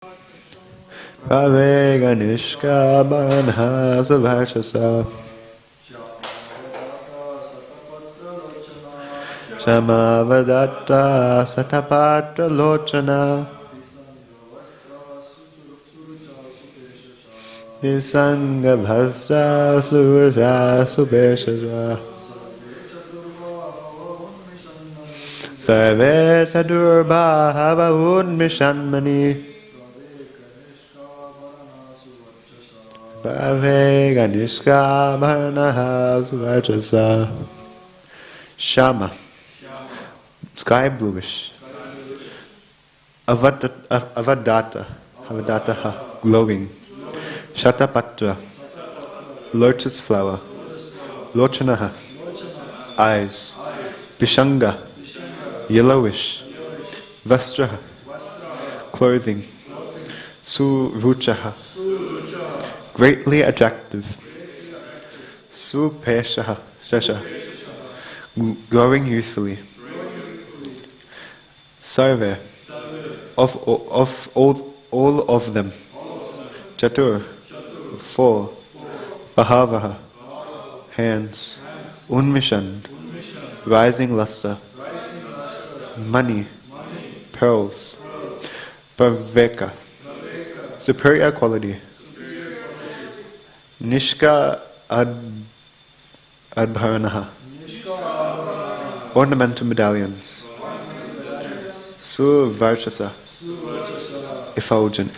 Pravega nishkabanha savashasa Shamavadatta satapatra lochana Visanga bhasya suvaja subeshaja Sarve chadurbhava unmishanmani Bhavega nishkabhanaha suvajasa Shama, sky bluish. Avadata, glowing. Shatapatra, lotus flower. Lochanaha, eyes. Bishanga, yellowish. Vastraha, clothing. Suruchaha, greatly attractive. Supeshaha, shasha, growing youthfully. Sarve, of all of them. Chatur, four. Bahavaha, hands. Unmishan, rising luster. Money, pearls. Praveka, superior quality. Nishka adbharanaha, ornamental medallions. Suvarchasa, effulgent.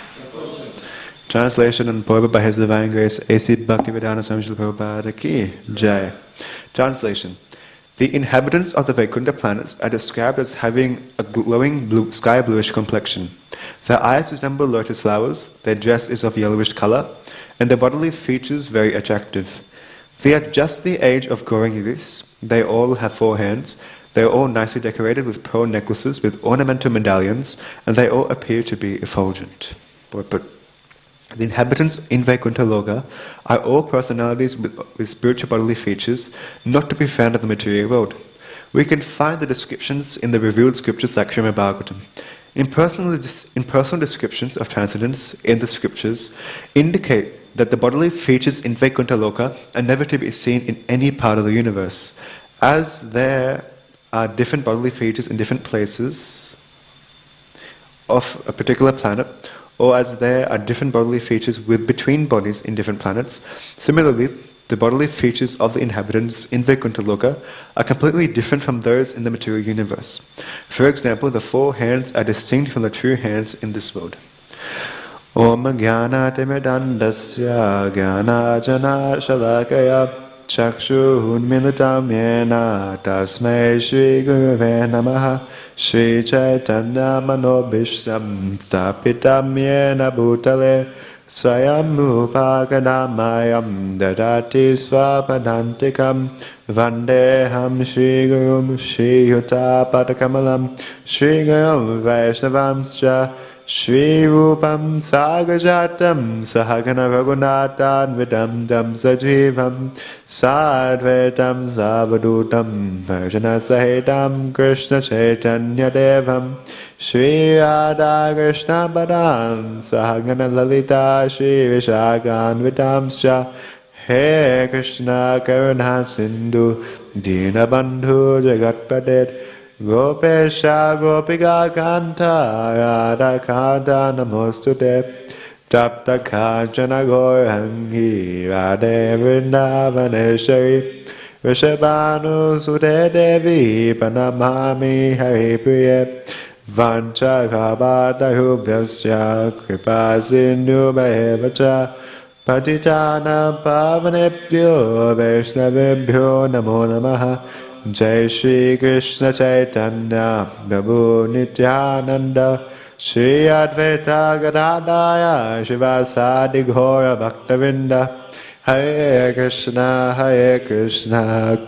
Translation and Purva by His Divine Grace A.C. Bhaktivedanta Swami Srila Prabhupada Ki Jai. Translation. The inhabitants of the Vaikuntha planets are described as having a glowing blue, sky bluish complexion. Their eyes resemble lotus flowers, their dress is of yellowish color, and their bodily features very attractive. They are just the age of growing youths. They all have four hands. They are all nicely decorated with pearl necklaces with ornamental medallions, and they all appear to be effulgent. But the inhabitants in Vaikuntha Loka are all personalities with spiritual bodily features not to be found in the material world. We can find the descriptions in the revealed scriptures like Srimad Bhagavatam. Impersonal descriptions of transcendence in the scriptures indicate that the bodily features in Vaikuntha Loka are never to be seen in any part of the universe. As there are different bodily features in different places of a particular planet, or as there are different bodily features between bodies in different planets, similarly, the bodily features of the inhabitants in Vaikuntha Loka are completely different from those in the material universe. For example, the four hands are distinct from the true hands in this world. Om Jnana Timidandasya Jnana Jana Shalakaya Chakshu Unmilitam Yena Tasmai Shri Gurave Namaha Shri Chaitanya Manobhishtam Stapitam Yena Bhutale Swayam Upakadamayam Dadati Svapadantikam Vandeham Shri Gurum Shri Yuta Padakamalam Shri Gurum Vaishnavamscha Shri Rupam Sagajatam Sahagana Raghunatan Vidam Dam Sajivam Sadvetam Savadutam Bhajana Sahitam Krishna Chaitanya Devam Shri Radha Krishna Badan Sahagana Lalita Shri Vishagan Vidamscha He Krishna Karuna Sindhu Dinabandhu Jagatpadet Gopesha Gopika Kanta Radha Kanta Namostute Tapta Kanchana Gorangi Radhe Vrindavaneshari Rishabhanu Sute Devi Panamami Hari Priya Vancha Kabadahubhyasya Kripa Sindhu Bhayevacha Patitana Pavanebhyo Vaishnavebhyo Namo Namaha Jai Shri Krishna Chaitanya Prabhu Nityananda Shri Advaita Gadadaya Shivasadi Ghora Bhaktavinda Hare Krishna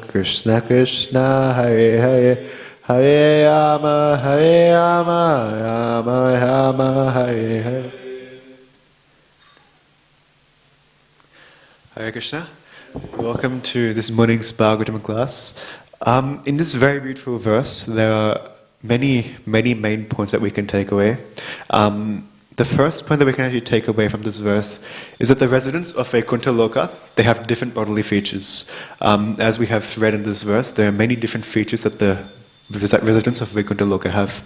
Krishna Krishna Hare Hare Hare Rama Rama Rama Hare Hare. Hare Krishna. Welcome to this morning's Bhagavatam class. In this very beautiful verse, there are many main points that we can take away. The first point that we can actually take away from this verse is that the residents of Vaikuntha Loka, they have different bodily features. As we have read in this verse, there are many different features that the residents of Vaikuntha Loka have.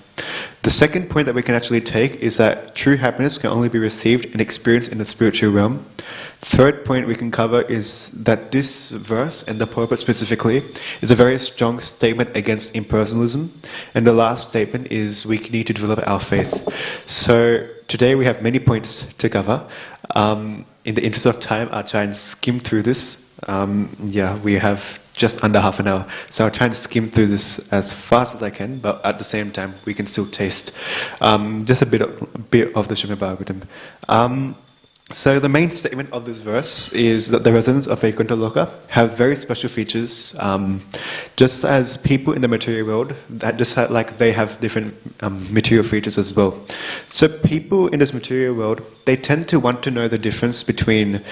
The second point that we can actually take is that true happiness can only be received and experienced in the spiritual realm. Third point we can cover is that this verse, and the purport specifically, is a very strong statement against impersonalism. And the last statement is we need to develop our faith. So today we have many points to cover. In the interest of time, I'll try and skim through this. We have just under half an hour. So I'll try and skim through this as fast as I can, but at the same time, we can still taste just a bit of the Srimad Bhagavatam. So the main statement of this verse is that the residents of Vaikuntha Loka have very special features, just as people in the material world, like they have different material features as well. So people in this material world, they tend to want to know the difference between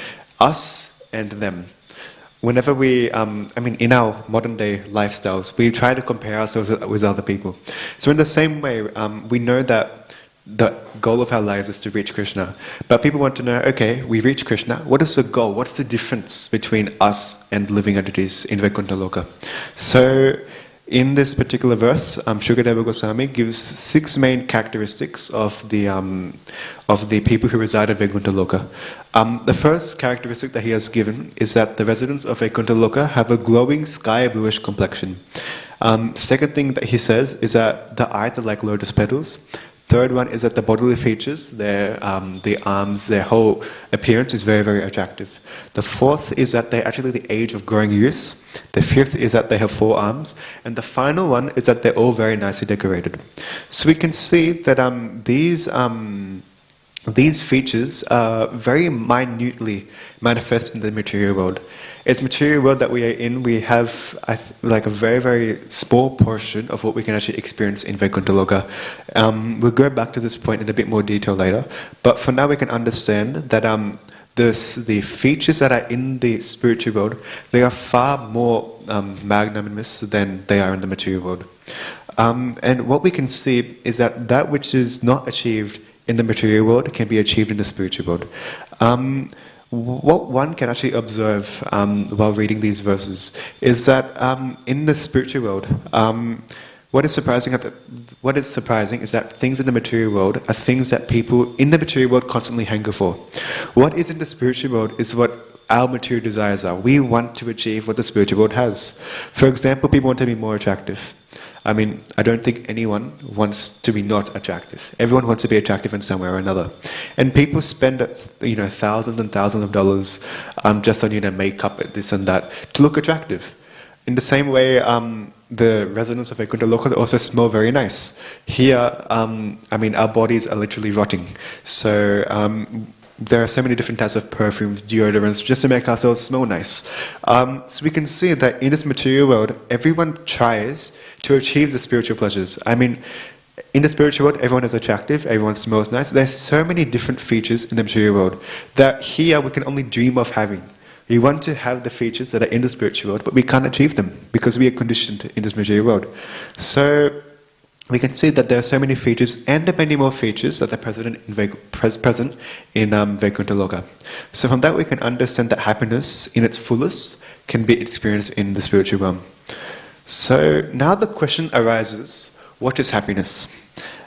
us and them. Whenever we, in our modern day lifestyles, we try to compare ourselves with other people. So in the same way, we know that the goal of our lives is to reach Krishna. But people want to know, okay, we reach Krishna, what is the goal? What's the difference between us and living entities in Vaikuntha Loka? So in this particular verse, Shukadeva Goswami gives 6 main characteristics of the people who reside in Vaikuntha Loka. The first characteristic that he has given is that the residents of Vaikuntha Loka have a glowing sky bluish complexion. Second thing that he says is that the eyes are like lotus petals. Third one is that the bodily features, the arms, their whole appearance is very, very attractive. The fourth is that they're actually the age of growing youth. The fifth is that they have 4 arms. And the final one is that they're all very nicely decorated. So we can see that these features are very minutely manifest in the material world. It's material world that we are in, we have like a very, very small portion of what we can actually experience in Vaikuntha Loka. We'll go back to this point in a bit more detail later, but for now we can understand that the features that are in the spiritual world, they are far more magnanimous than they are in the material world. And what we can see is that which is not achieved in the material world can be achieved in the spiritual world. What one can actually observe while reading these verses is that in the spiritual world, what is surprising is that things in the material world are things that people in the material world constantly hanker for. What is in the spiritual world is what our material desires are. We want to achieve what the spiritual world has. For example, people want to be more attractive. I don't think anyone wants to be not attractive. Everyone wants to be attractive in some way or another. And people spend, thousands and thousands of dollars just on, makeup, this and that, to look attractive. In the same way, the residents of Vaikuntha Loka also smell very nice. Here, our bodies are literally rotting. So, there are so many different types of perfumes, deodorants, just to make ourselves smell nice. So we can see that in this material world, everyone tries to achieve the spiritual pleasures. In the spiritual world, everyone is attractive, everyone smells nice. There's so many different features in the material world that here we can only dream of having. We want to have the features that are in the spiritual world, but we can't achieve them because we are conditioned in this material world. So we can see that there are so many features and many more features that are present in Vaikuntha Loka. So from that we can understand that happiness in its fullest can be experienced in the spiritual realm. So now the question arises, what is happiness?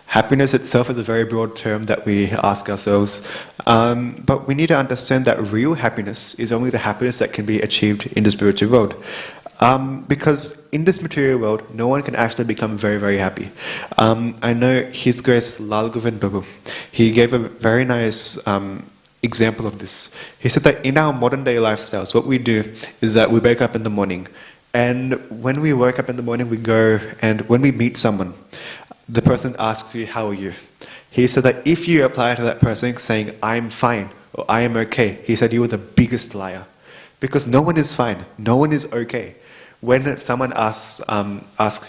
Happiness itself is a very broad term that we ask ourselves, but we need to understand that real happiness is only the happiness that can be achieved in the spiritual world. Because in this material world, no one can actually become very, very happy. I know His Grace Lal Govind Babu, he gave a very nice example of this. He said that in our modern day lifestyles, what we do is that we wake up in the morning, and when we wake up in the morning, we go, and when we meet someone, the person asks you, how are you? He said that if you apply to that person saying, I'm fine, or I am okay, he said you are the biggest liar. Because no one is fine, no one is okay. when someone asks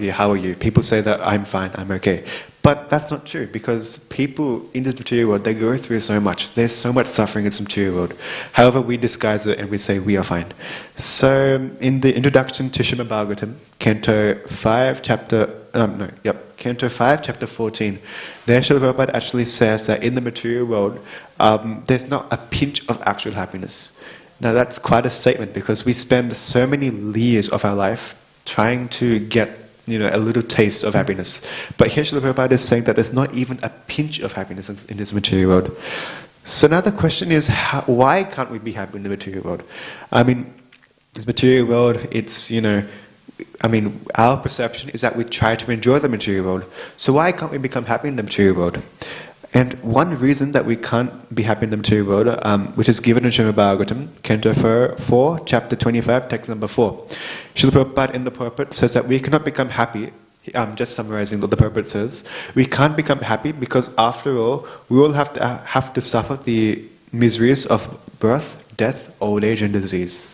you, how are you? People say that I'm fine, I'm okay. But that's not true, because people in this material world, they go through so much. There's so much suffering in this material world. However, we disguise it and we say we are fine. So, in the introduction to Srimad Bhagavatam, Canto 5, Chapter 14, there Srila Prabhupada actually says that in the material world, there's not a pinch of actual happiness. Now that's quite a statement, because we spend so many years of our life trying to get a little taste of happiness. But here Srila Prabhupada is saying that there's not even a pinch of happiness in this material world. So now the question is, why can't we be happy in the material world? I mean, this material world, it's, our perception is that we try to enjoy the material world. So why can't we become happy in the material world? And one reason that we can't be happy in the material world, which is given in Srimad Bhagavatam, Canto 4, Chapter 25, text number 4. Srila Prabhupada in the purport says that we cannot become happy. I'm just summarizing what the purport says. We can't become happy because, after all, we will have to suffer the miseries of birth, death, old age, and disease.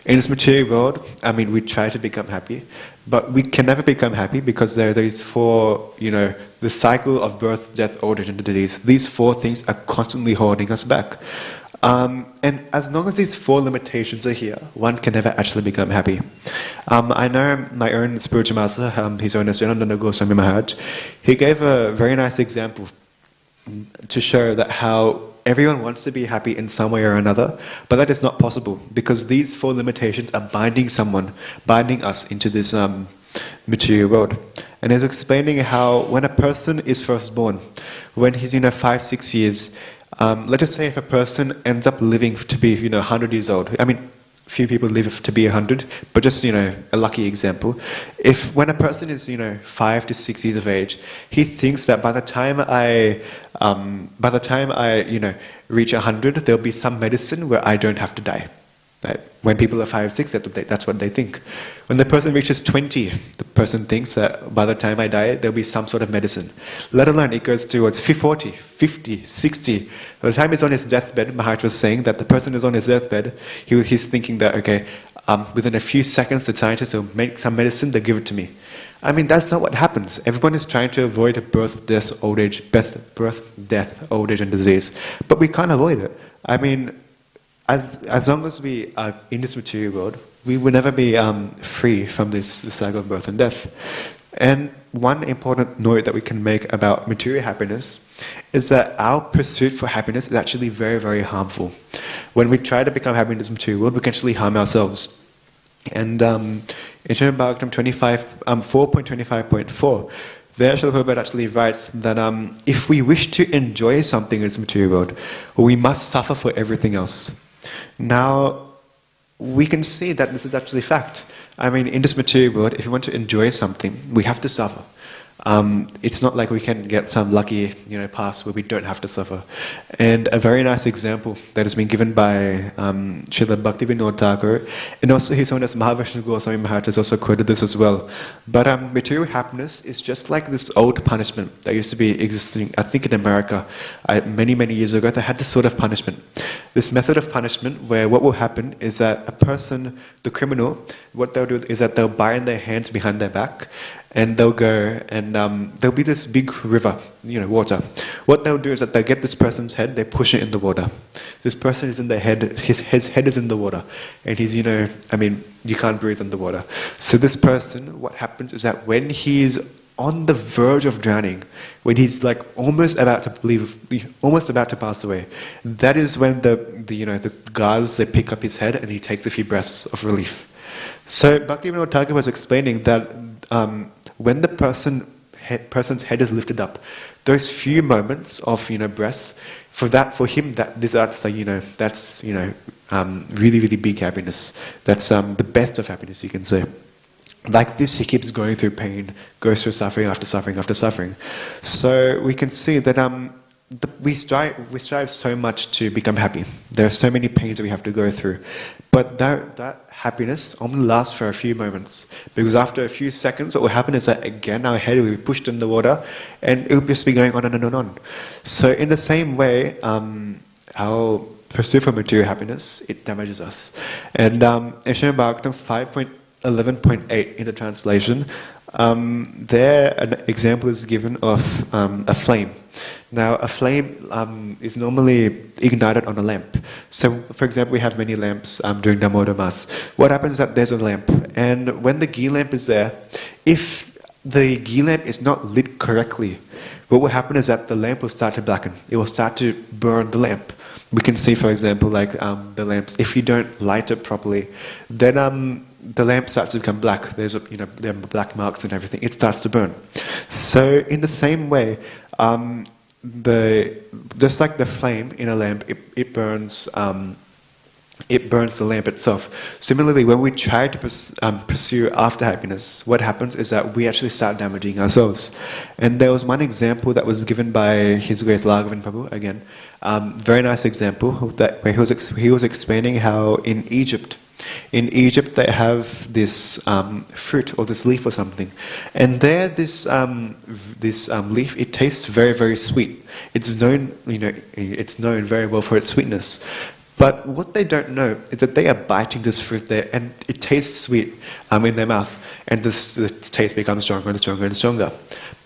In this material world, we try to become happy, but we can never become happy because there are these four, the cycle of birth, death, old age, and disease. These four things are constantly holding us back. And as long as these four limitations are here, one can never actually become happy. I know my own spiritual master, His Holiness Jananda Goswami Maharaj, he gave a very nice example to show that how everyone wants to be happy in some way or another, but that is not possible, because these four limitations are binding us into this material world. And he's explaining how when a person is first born, when he's 5-6 years, let's just say if a person ends up living to be 100 years old. Few people live to be 100, but just a lucky example. If when a person is 5 to 6 years of age, he thinks that by the time I reach 100, there'll be some medicine where I don't have to die. Right? When people are 5, 6, that's what they think. When the person reaches 20, the person thinks that by the time I die, there'll be some sort of medicine. Let alone it goes towards 40, 50, 60. By the time he's on his deathbed, Maharaj was saying that the person who's on his deathbed, he's thinking that, okay, within a few seconds the scientists will make some medicine, they'll give it to me. That's not what happens. Everyone is trying to avoid birth, death, old age, old age, and disease. But we can't avoid it. As long as we are in this material world, we will never be free from this cycle of birth and death. And one important note that we can make about material happiness is that our pursuit for happiness is actually very, very harmful. When we try to become happy in this material world, we can actually harm ourselves. And in Srimad Bhagavatam 4.25.4, there Srila Prabhupada actually writes that if we wish to enjoy something in this material world, we must suffer for everything else. Now, we can see that this is actually fact. In this material world, if we want to enjoy something, we have to suffer. It's not like we can get some lucky, pass where we don't have to suffer. And a very nice example that has been given by Srila Bhakti Vinod Thakur, and also His Holiness Mahavishnu Goswami Maharaj has also quoted this as well. But material happiness is just like this old punishment that used to be existing, I think in America, many, many years ago. They had this sort of punishment. This method of punishment where what will happen is that a person, the criminal, what they'll do is that they'll bind their hands behind their back, and they'll go and there'll be this big river, water. What they'll do is that they'll get this person's head, they push it in the water. This person is in the head, his head is in the water, and he's, you can't breathe in the water. So this person, what happens is that when he's on the verge of drowning, when he's like almost about to pass away, that is when the guards, they pick up his head and he takes a few breaths of relief. So Bhakti Vinod Thakur was explaining that when the person's head is lifted up, those few moments of breaths, for him that's really, really big happiness. That's the best of happiness, you can say. Like this, he keeps going through pain, goes through suffering after suffering after suffering. So we can see that we strive so much to become happy. There are so many pains that we have to go through, but that happiness only lasts for a few moments, because after a few seconds what will happen is that again our head will be pushed in the water and it will just be going on and on and on. So in the same way, our pursuit for material happiness, it damages us. And in Srimad Bhagavatam 11.8 in the translation, there an example is given of a flame. Now, a flame is normally ignited on a lamp. So, for example, we have many lamps during Damodar Mass. What happens is that there's a lamp, and when the ghee lamp is there, if the ghee lamp is not lit correctly, what will happen is that the lamp will start to blacken. It will start to burn the lamp. We can see, for example, like the lamps. If you don't light it properly, then the lamp starts to become black. There's there are black marks and everything. It starts to burn. So in the same way, just like the flame in a lamp, it burns. It burns the lamp itself. Similarly, when we try to pursue after happiness, what happens is that we actually start damaging ourselves. And there was one example that was given by His Grace Laghavan Prabhu, again, very nice example, where he was explaining how in Egypt they have this fruit or this leaf or something, and there this leaf, it tastes very, very sweet. It's known, it's known very well for its sweetness. But what they don't know is that they are biting this fruit there, and it tastes sweet in their mouth, and the taste becomes stronger and stronger and stronger.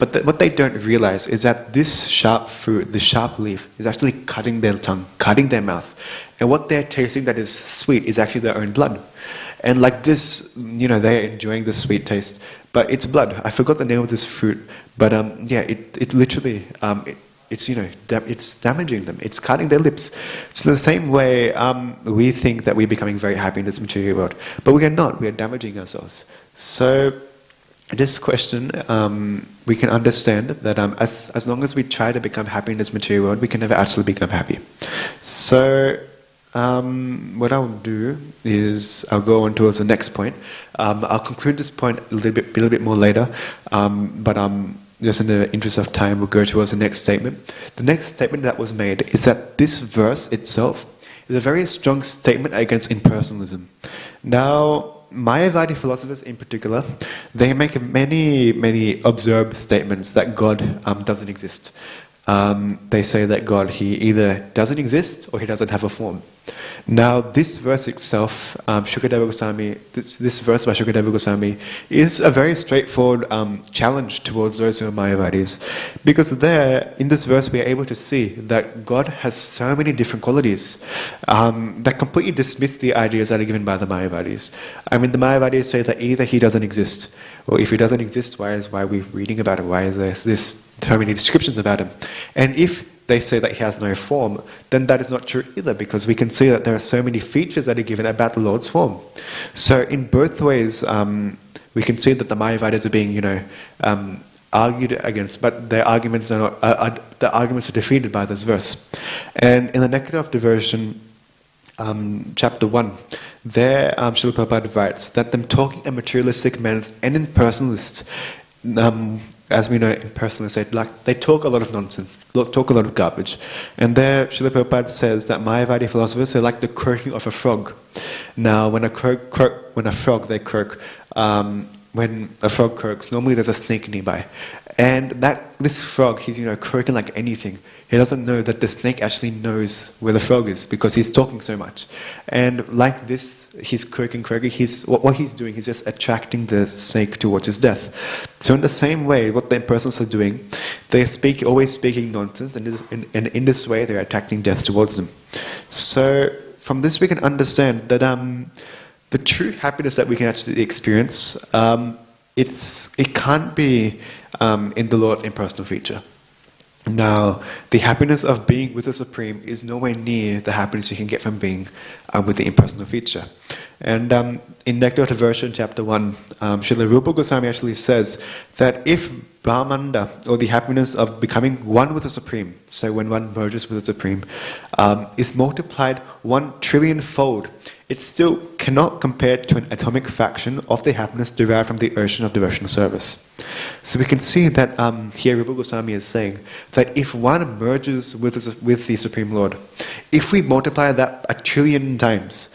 But what they don't realize is that this sharp fruit, this sharp leaf, is actually cutting their tongue, cutting their mouth. And what they're tasting that is sweet is actually their own blood. And like this, they're enjoying the sweet taste, but it's blood. I forgot the name of this fruit, but it literally... it's damaging them. It's cutting their lips. So the same way, we think that we're becoming very happy in this material world, but we are not. We are damaging ourselves. So this question, we can understand that as long as we try to become happy in this material world, we can never actually become happy. So what I'll do is I'll go on towards the next point. I'll conclude this point a little bit more later, but just in the interest of time, we'll go towards the next statement. The next statement that was made is that this verse itself is a very strong statement against impersonalism. Now, Mayavadi philosophers in particular, they make many absurd statements that God doesn't exist. They say that God, he either doesn't exist or he doesn't have a form. Now, this verse itself, Shukadeva Goswami, this verse by Shukadeva Goswami is a very straightforward challenge towards those who are Mayavadis, because there, in this verse, we are able to see that God has so many different qualities that completely dismiss the ideas that are given by the Mayavadis. I mean, the Mayavadis say that either he doesn't exist, or if he doesn't exist, why are we reading about him? Why is there so many descriptions about him? And if they say that he has no form, then that is not true either, because we can see that there are so many features that are given about the Lord's form. So in both ways, we can see that the Mayavadis are being, argued against, but their arguments are not. The arguments are defeated by this verse. And in the Nectar of Devotion, chapter 1, there Srila Prabhupada writes that them talking in materialistic manners and in personalist, as we know, impersonalists, they talk a lot of nonsense, talk a lot of garbage. And there, Srila Prabhupada says that Mayavadi philosophers are like the croaking of a frog. Now, when a frog croaks, when a frog croaks, normally there's a snake nearby. And this frog, he's croaking like anything. He doesn't know that the snake actually knows where the frog is, because he's talking so much. And like this, he's croaking. What he's doing, he's just attracting the snake towards his death. So in the same way, what the impersonalists are doing, they're always speaking nonsense, and in this way, they're attracting death towards them. So from this, we can understand that the true happiness that we can actually experience, it can't be in the Lord's impersonal feature. Now, the happiness of being with the Supreme is nowhere near the happiness you can get from being with the impersonal feature. And in Nectar of Devotion, chapter 1, Srila Rupa Goswami actually says that if Brahmanda, or the happiness of becoming one with the Supreme, so when one merges with the Supreme, is multiplied 1 trillion-fold, it still cannot compare to an atomic fraction of the happiness derived from the ocean of devotional service. So we can see that here Rupa Goswami is saying that if one merges with the Supreme Lord, if we multiply that 1 trillion times,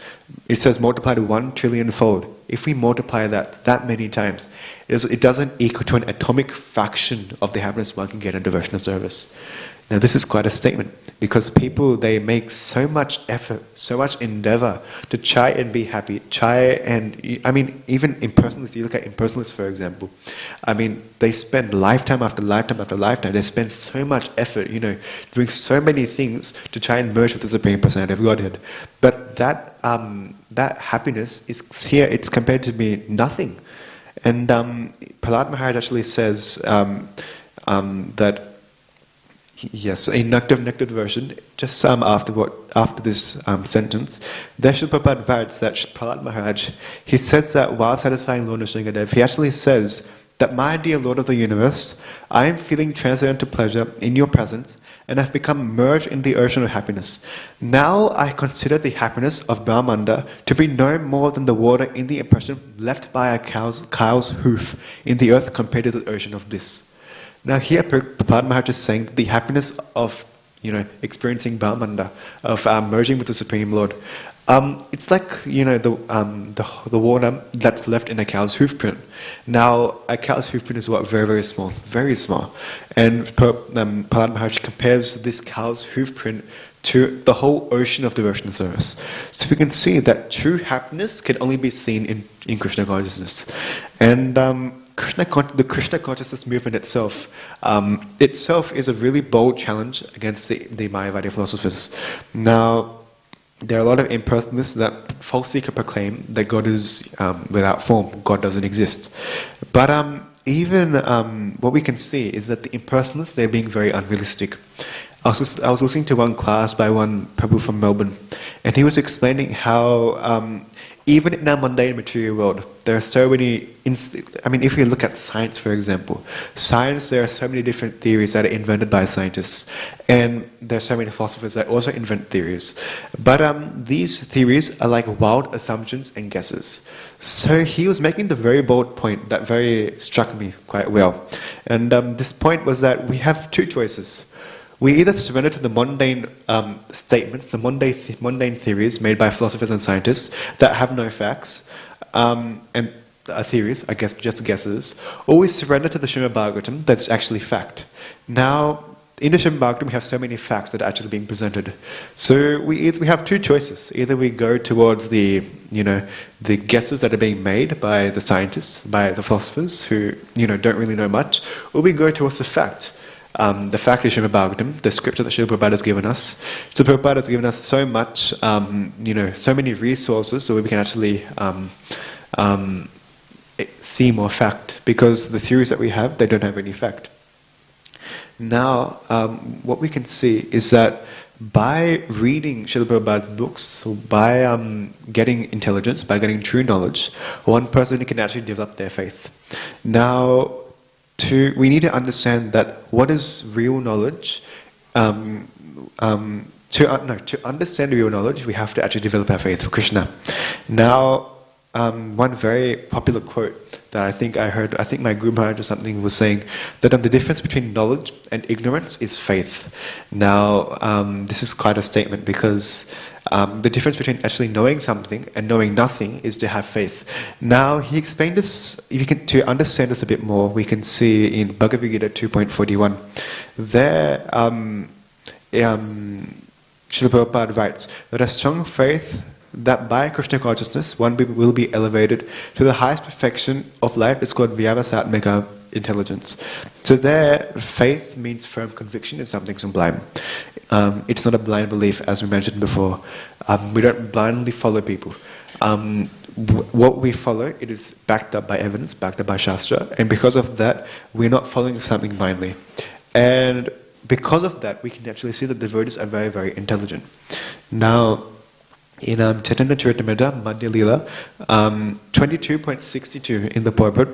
it says multiplied 1 trillion-fold. If we multiply that many times, it doesn't equal to an atomic fraction of the happiness one can get in devotional service. Now this is quite a statement, because people, they make so much effort, so much endeavor to try and be happy, even impersonalists, you look at impersonalists for example, they spend lifetime after lifetime after lifetime, they spend so much effort, doing so many things to try and merge with the Supreme Personality of Godhead. But that happiness is here, it's compared to be nothing. And Prahlad Maharaj actually says that, yes, a nectared version, just after this sentence, there Srila Prabhupada writes that Prahlad Maharaj, he says that while satisfying Lord Nrsingadev, he actually says that, my dear Lord of the universe, I am feeling transcendental pleasure in your presence and have become merged in the ocean of happiness. Now I consider the happiness of Brahmanda to be no more than the water in the impression left by a cow's hoof in the earth compared to the ocean of bliss. Now here Prahlad Maharaj is saying that the happiness of experiencing Brahmanda, of merging with the Supreme Lord, it's like the water that's left in a cow's hoof print. Now a cow's hoof print is what? Very, very small, very small. And Prahlad Maharaj compares this cow's hoof print to the whole ocean of devotional service. So we can see that true happiness can only be seen in Krishna consciousness. And the Krishna consciousness movement itself is a really bold challenge against the Mayavadi philosophers. Now, there are a lot of impersonalists that falsely proclaim that God is without form, God doesn't exist. But even what we can see is that the impersonalists, they're being very unrealistic. I was listening to one class by one Prabhu from Melbourne, and he was explaining how even in our mundane material world, there are so many, if we look at science for example, there are so many different theories that are invented by scientists, and there are so many philosophers that also invent theories. But these theories are like wild assumptions and guesses. So he was making the very bold point that very struck me quite well. And this point was that we have two choices. We either surrender to the mundane statements, the mundane theories made by philosophers and scientists that have no facts, and theories, I guess, just guesses, or we surrender to the Srimad Bhagavatam that's actually fact. Now, in the Srimad Bhagavatam, we have so many facts that are actually being presented. So we have two choices. Either we go towards the guesses that are being made by the scientists, by the philosophers who don't really know much, or we go towards the fact. The fact is Srimad Bhagavatam, the scripture that Srila Prabhupada has given us. Srila Prabhupada has given us so much, so many resources so we can actually see more fact, because the theories that we have, they don't have any fact. Now, what we can see is that by reading Srila Prabhupada's books, so by getting intelligence, by getting true knowledge, one person can actually develop their faith. Now, we need to understand that what is real knowledge. To understand real knowledge, we have to actually develop our faith for Krishna. Now, one very popular quote that I think my Guru Maharaj or something was saying, that the difference between knowledge and ignorance is faith. Now, this is quite a statement, because the difference between actually knowing something and knowing nothing is to have faith. Now, he explained this, to understand this a bit more, we can see in Bhagavad Gita 2.41. There, Srila Prabhupada writes that a strong faith that by Krishna consciousness one will be elevated to the highest perfection of life is called Vyavasatmika intelligence. So there, faith means firm conviction in something sublime. It's not a blind belief, as we mentioned before. We don't blindly follow people. What we follow, it is backed up by evidence, backed up by Shastra, and because of that, we're not following something blindly. And because of that, we can actually see that the devotees are very, very intelligent. Now, in Chaitanya Charitamrita, Madhya Lila, 22.62 in the purport,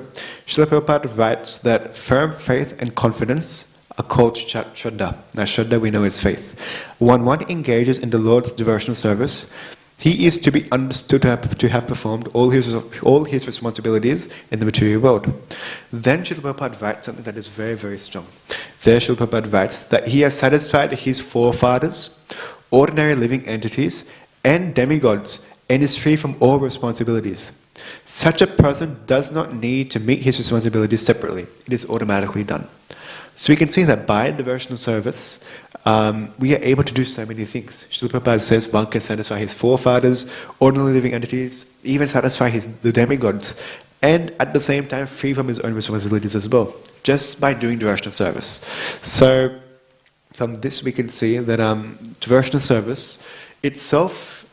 Srila Prabhupada writes that firm faith and confidence are called Shraddha. Now Shraddha we know is faith. When one engages in the Lord's devotional service, he is to be understood to have performed all his responsibilities in the material world. Then Srila Prabhupada writes something that is very, very strong. There Srila Prabhupada writes that he has satisfied his forefathers, ordinary living entities, and demigods, and is free from all responsibilities. Such a person does not need to meet his responsibilities separately. It is automatically done. So we can see that by devotional service, we are able to do so many things. Srila Prabhupada says one can satisfy his forefathers, ordinary living entities, even satisfy the demigods, and at the same time free from his own responsibilities as well, just by doing devotional service. So from this we can see that devotional service itself,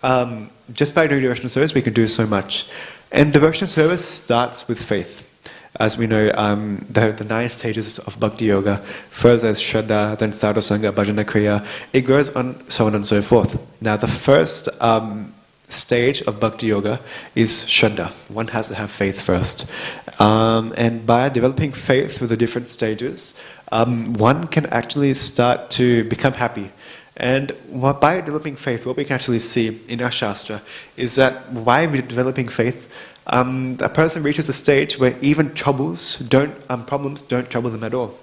just by doing devotional service we can do so much. And devotional service starts with faith. As we know, the 9 stages of Bhakti Yoga, first as Shraddha, then Sadhu Sangha, Bhajana Kriya, it goes on, so on and so forth. Now the first stage of Bhakti Yoga is Shraddha. One has to have faith first. And by developing faith through the different stages, one can actually start to become happy. And by developing faith, what we can actually see in our Shastra is that while we're developing faith, a person reaches a stage where even problems don't trouble them at all.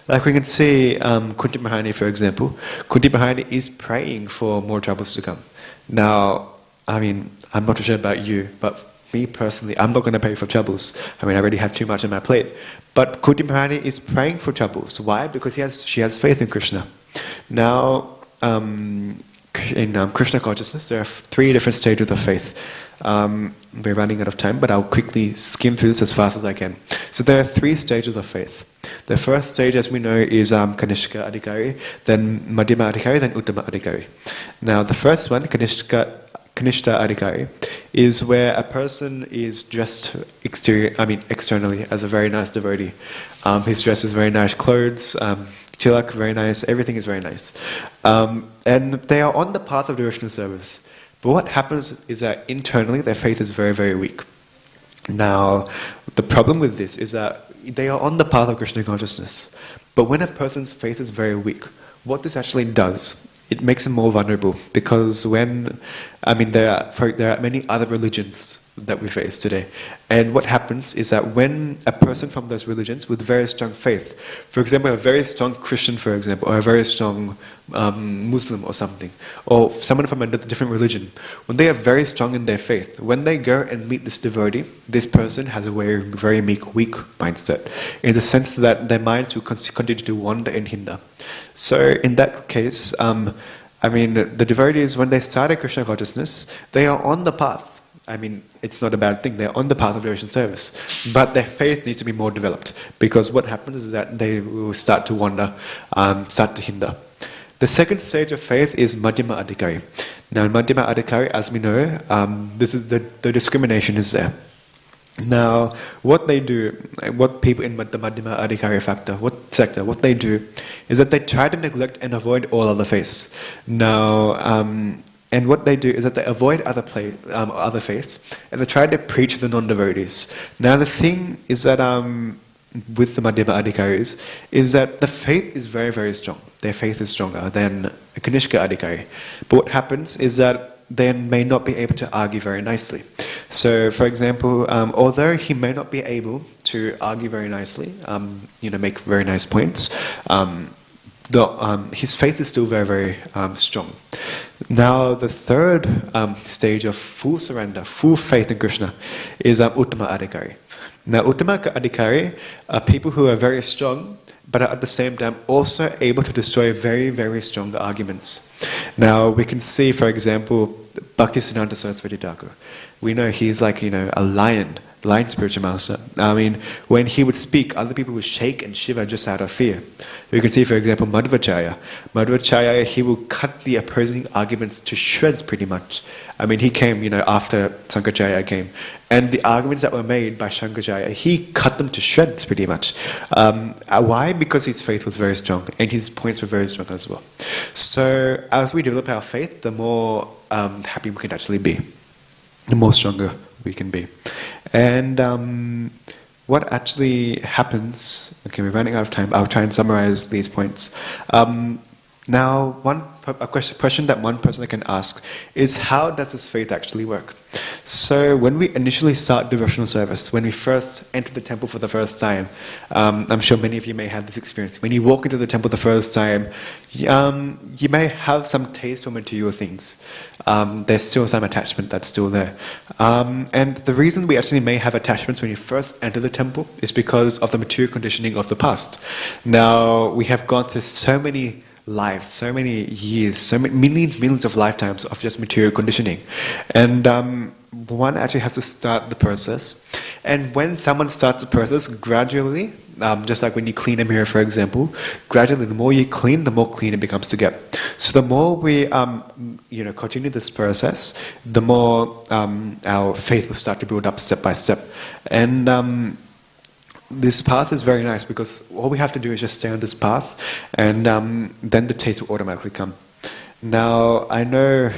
Like we can see Kunti Mahani, for example. Kunti Mahani is praying for more troubles to come. Now, I mean, I'm not too sure about you, but me personally, I'm not going to pray for troubles. I mean, I already have too much on my plate. But Kunti Mahani is praying for troubles. Why? Because she has faith in Krishna. Now, in Krishna consciousness, there are 3 different stages of faith. We're running out of time, but I'll quickly skim through this as fast as I can. So there are 3 stages of faith. The first stage, as we know, is Kanishka Adhikari, then Madhyama Adhikari, then Uttama Adhikari. Now the first one, Kanishta Adhikari, is where a person is dressed externally as a very nice devotee. He's dressed with very nice clothes, tilak, very nice, everything is very nice. And they are on the path of devotional service. But what happens is that internally their faith is very, very weak. Now, the problem with this is that they are on the path of Krishna consciousness. But when a person's faith is very weak, what this actually does, it makes him more vulnerable. Because there are many other religions that we face today. And what happens is that when a person from those religions with very strong faith, for example, a very strong Christian, for example, or a very strong Muslim or something, or someone from a different religion, when they are very strong in their faith, when they go and meet this devotee, this person has a very weak mindset, in the sense that their minds will continue to wander and hinder. So in that case, the devotees, when they start Krishna consciousness, they are on the path. It's not a bad thing, they're on the path of devotional service. But their faith needs to be more developed, because what happens is that they will start to wander, start to hinder. The second stage of faith is Madhyama Adhikari. Now in Madhyama Adhikari, as we know, this is the discrimination is there. Now, what they do, what people in the Madhyama Adhikari sector, what they do is that they try to neglect and avoid all other faiths. Now, and what they do is that they avoid other faiths, and they try to preach to the non-devotees. Now, the thing is that with the Madhyama Adhikaris is that the faith is very, very strong. Their faith is stronger than a Kanishka Adhikari. But what happens is that they may not be able to argue very nicely. So, for example, although he may not be able to argue very nicely, make very nice points, his faith is still very, very strong. Now, the third stage of full surrender, full faith in Krishna, is Uttama Adhikari. Now, Uttama Adhikari are people who are very strong, but are at the same time also able to destroy very, very strong arguments. Now, we can see, for example, Bhaktisiddhanta Saraswati Thakur. We know he's like, a lion spiritual master. When he would speak, other people would shake and shiver just out of fear. We can see, for example, Madhvacharya. Madhvacharya, he will cut the opposing arguments to shreds pretty much. He came, after Shankaracharya came. And the arguments that were made by Shankaracharya, he cut them to shreds pretty much. Why? Because his faith was very strong, and his points were very strong as well. So, as we develop our faith, the more happy we can actually be. The more stronger we can be. And what actually happens, okay, we're running out of time, I'll try and summarize these points. Now, a question that one person can ask is, how does this faith actually work? So when we initially start devotional service, when we first enter the temple for the first time, I'm sure many of you may have this experience. When you walk into the temple the first time, you may have some taste for material things. There's still some attachment that's still there. And the reason we actually may have attachments when you first enter the temple is because of the material conditioning of the past. Now, we have gone through so many lives, so many years, so many millions of lifetimes of just material conditioning. And one actually has to start the process. And when someone starts the process, gradually, just like when you clean a mirror, for example, gradually the more you clean, the more clean it becomes to get. So the more we continue this process, the more our faith will start to build up step by step. And this path is very nice because all we have to do is just stay on this path, and then the taste will automatically come. Now, I know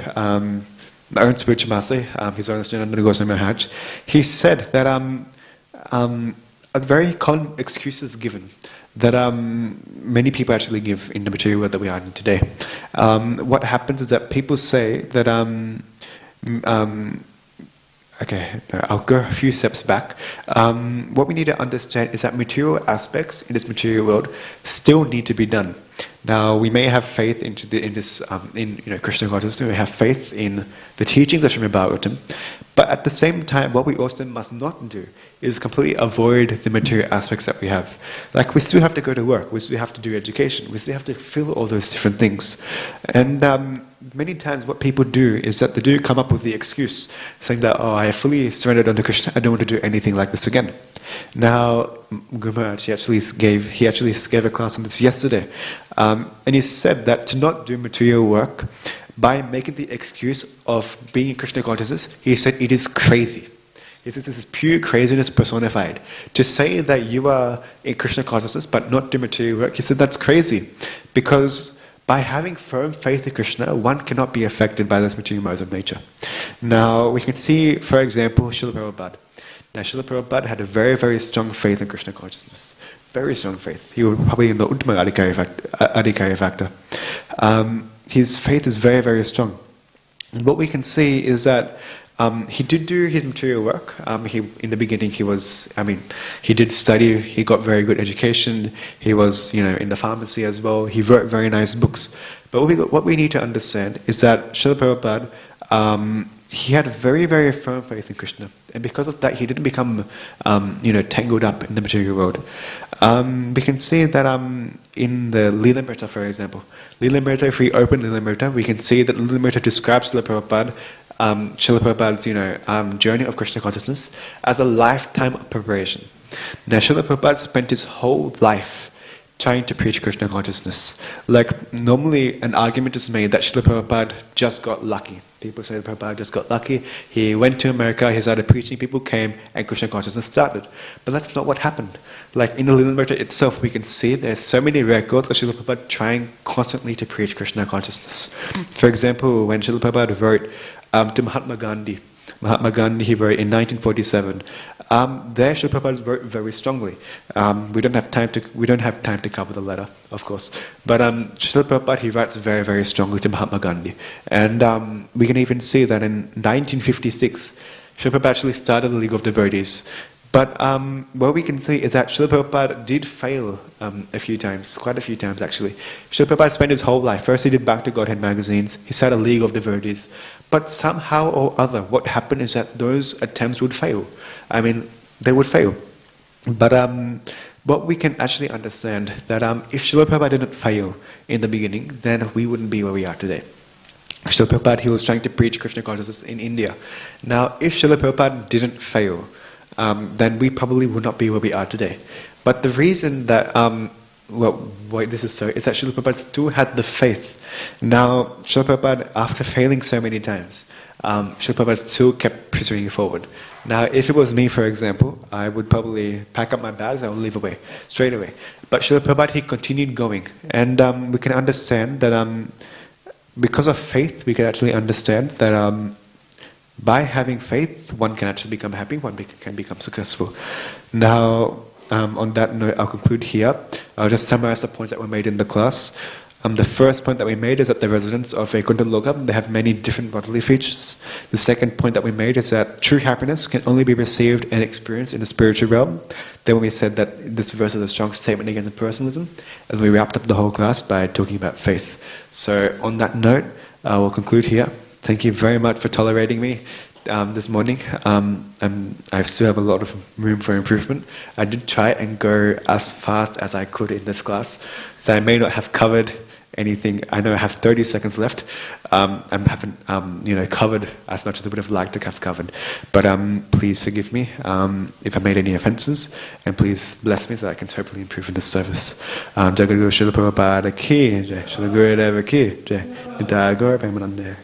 my own spiritual master, His Holiness Jananda Goswami Maharaj, he said that a very common excuse is given that many people actually give in the material world that we are in today. What happens is that people say that okay, I'll go a few steps back. What we need to understand is that material aspects in this material world still need to be done. Now, we may have faith in Krishna consciousness. We have faith in the teachings of Srimad Bhagavatam, but at the same time, what we also must not do is completely avoid the material aspects that we have. Like, we still have to go to work. We still have to do education. We still have to feel all those different things. And many times what people do is that they do come up with the excuse, saying that, oh, I have fully surrendered unto Krishna, I don't want to do anything like this again. Now, Guru Maharaj, he actually gave a class on this yesterday. And he said that to not do material work, by making the excuse of being in Krishna consciousness, he said it is crazy. He says this is pure craziness personified. To say that you are in Krishna consciousness but not do material work, he said that's crazy. Because by having firm faith in Krishna, one cannot be affected by those material modes of nature. Now, we can see, for example, Srila Prabhupada. Now, Srila Prabhupada had a very, very strong faith in Krishna consciousness. Very strong faith. He was probably in the Uttama Adhikari factor. His faith is very, very strong. And what we can see is that he did do his material work. In the beginning, he did study. He got very good education. He was, in the pharmacy as well. He wrote very nice books. But what we need to understand is that Srila Prabhupada, he had a very, very firm faith in Krishna. And because of that, he didn't become, tangled up in the material world. We can see that in the Lilamrita, for example. Lilamrita, if we open Lilamrita, we can see that Lilamrita describes Srila Prabhupada's journey of Krishna consciousness as a lifetime of preparation. Now, Srila Prabhupada spent his whole life trying to preach Krishna consciousness. Like, normally an argument is made that Srila Prabhupada just got lucky. People say that Prabhupada just got lucky. He went to America, he started preaching, people came, and Krishna consciousness started. But that's not what happened. Like, in the Lilamrita itself, we can see there's so many records of Srila Prabhupada trying constantly to preach Krishna consciousness. For example, when Srila Prabhupada wrote to Mahatma Gandhi, he wrote in 1947. There, Srila Prabhupada wrote very strongly. We don't have time to cover the letter, of course. But Srila Prabhupada, he writes very, very strongly to Mahatma Gandhi. And we can even see that in 1956, Srila Prabhupada actually started the League of Devotees. But what we can see is that Srila Prabhupada did fail a few times, quite a few times actually. Srila Prabhupada spent his whole life. First he did Bhakti Godhead magazines, he started a League of Devotees. But somehow or other, what happened is that those attempts would fail. They would fail. But what we can actually understand that if Srila Prabhupada didn't fail in the beginning, then we wouldn't be where we are today. Srila Prabhupada, he was trying to preach Krishna consciousness in India. Now, if Srila Prabhupada didn't fail, then we probably would not be where we are today. But the reason that why this is so is that Srila Prabhupada still had the faith. Now, Srila Prabhupada, after failing so many times, Srila Prabhupada still kept pursuing forward. Now, if it was me, for example, I would probably pack up my bags, I would leave away, straight away. But Srila Prabhupada, he continued going. And we can understand that because of faith, we can actually understand that by having faith, one can actually become happy, one can become successful. Now, on that note, I'll conclude here. I'll just summarize the points that were made in the class. The first point that we made is that the residents of Vaikuntha Loka, they have many different bodily features. The second point that we made is that true happiness can only be received and experienced in the spiritual realm. Then we said that this verse is a strong statement against personalism, and we wrapped up the whole class by talking about faith. So on that note, we'll conclude here. Thank you very much for tolerating me this morning. I still have a lot of room for improvement. I did try and go as fast as I could in this class, so I may not have covered anything. I know I have 30 seconds left. I haven't covered as much as I would have liked to have covered. But please forgive me if I made any offences, and please bless me so I can totally improve in this service. Jagadu Srila Prabhupada ki, Jai Srila Gurudeva ki, Jai Nitya Gaur Premanande.